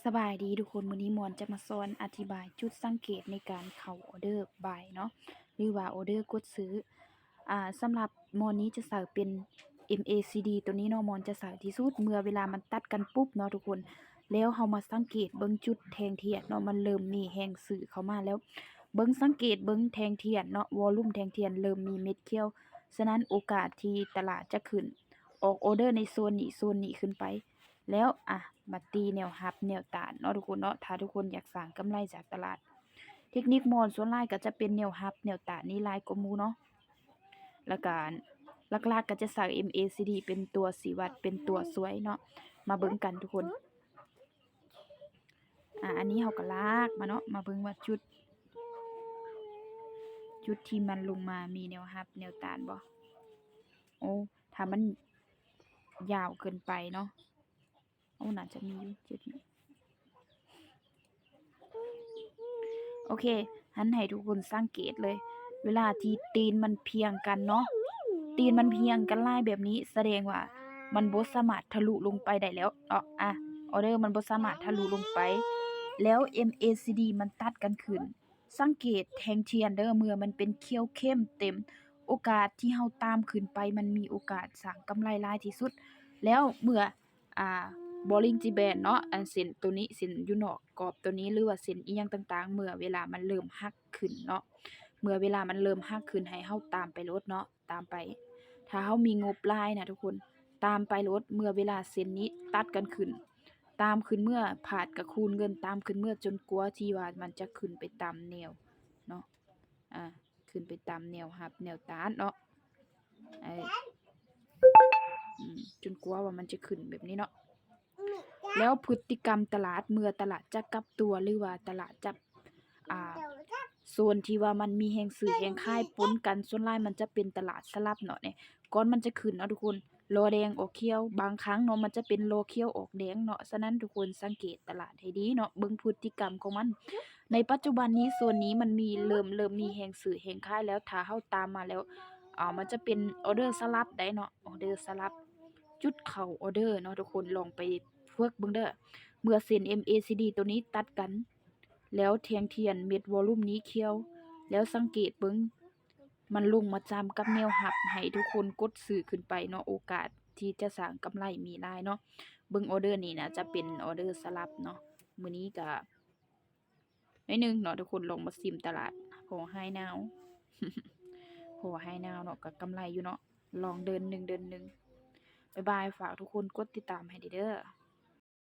สบายดีทุกคนมื้อนี้มอนจะมาสอนอธิบายจุดสังเกตในการเข้าออเดอร์บายเนาะหรือว่าออเดอร์กดซื้อสำหรับมอนนี้จะใส่เป็น MACD ตัวนี้เนาะมอนจะใส่ที่สุดเมื่อเวลามันตัดกันปุ๊บเนาะทุกคนแล้วเฮามาสังเกตเบิ่งจุดแทงเทียนเนาะมันเริ่มมีแฮงสื่อเข้ามาแล้วเบิ่งสังเกตเบิ่งแทงเทียนเนาะวอลลุ่มแทงเทียนเริ่มมีเม็ดเขียวฉะนั้นโอกาสที่ตลาดจะขึ้นออกออเดอร์ในโซนนี้ขึ้นไป แล้วมาตีแนวรับแนวต้านเนาะทุกคนเนาะถ้าทุกคนอยากสร้างกำไรจากตลาดเทคนิคมอนส่วนหลายก็จะเป็นแนวรับแนวต้านนี่หลายกว่าหมู่เนาะแล้วก็หลักๆก็จะใส่ MACD เป็นตัวชี้วัดเป็นตัวช่วยเนาะมาเบิ่งกันทุกคนอันนี้เฮาก็ลากมาเนาะมาเบิ่งว่าจุดที่มันลงมามีแนวรับแนวต้านบ่โอ้ถ้ามันยาวเกินไปเนาะโอ้น่าจะมีอยู่จุดนี้โอเคหันให้ทุกคนสังเกตเลย เวลาที่ตีนมันเพียงกันเนาะตีนมันเพียงกันลายแบบนี้แสดงว่ามันบ่สามารถทะลุลงไปได้แล้วเนาะออเดอร์มันบ่สามารถทะลุลงไปแล้ว MACD มันตัดกันขึ้นสังเกตแทงเทียนเด้อเมื่อมันเป็นเขียวเข้มเต็มโอกาสที่เฮาตามขึ้นไปมันมีโอกาสสร้างกำไรหลายที่สุดแล้วเมื่อBollinger Band เนาะเส้นตัวนี้เส้นอยู่นอกกรอบตัวนี้หรือว่าเส้นอิหยังต่างๆเมื่อเวลามันเริ่มหักขึ้นเนาะเมื่อเวลามันเริ่มหักขึ้นให้เฮาตามไปโลดเนาะตามไปถ้าเฮามีงบหลายนะทุกคนตามไปโลดเมื่อเวลาเส้นนี้ตัดกันขึ้นตามขึ้นเมื่อผาดกับคูณเงินตามขึ้นเมื่อจนกว่าที่ว่ามันจะขึ้นไปตามแนวเนาะขึ้นไปตามแนวรับแนวต้านเนาะจนกว่ามันจะขึ้นแบบนี้เนาะแล้วพฤติกรรมตลาดเมื่อตลาดจะกลับตัวหรือว่าตลาดจะโซนที่ว่ามันมีแฮงซื้อแฮงขายปนกันส่วนหลายมันจะเป็นตลาดสลับเนาะเนี่ยก่อนมันจะขึ้นเนาะทุกคนรอแดงออกเขียวบางครั้งเนาะมันจะเป็นรอเขียวออกแดงเนาะฉะนั้นทุกคนสังเกตตลาดให้ดีเนาะเบิ่งพฤติกรรมของมันในปัจจุบันนี้โซนนี้มันมีเริ่มมีแฮงซื้อแฮงขายแล้วถ้าเฮาตามมาแล้วมันจะเป็นออเดอร์สลับได้เนาะออเดอร์สลับจุดเข้าออเดอร์เนาะทุกคนลองไปฝึกเบิ่งเด้อเมื่อเส้น MACD ตัวนี้ตัดกันแล้วแทงเทียนเม็ดวอลลุ่มนี้เขียวแล้วสังเกตเบิ่งมันลงมาจำกับแนวรับให้ทุกคนกดซื้อขึ้นไปเนาะโอกาสที่จะสร้างกำไรมีหลายเนาะเบิ่งออเดอร์นี้นะจะเป็นออเดอร์สลับเนาะมื้อนี้ก็น้อยนึงเนาะทุกคนลองมาซิมตลาดพอไฮนาว พอไฮนาวเนาะก็กำไรอยู่เนาะลองเดิน1 เดือน 1บ๊ายบายฝากทุกคนกดติดตามให้เด้อ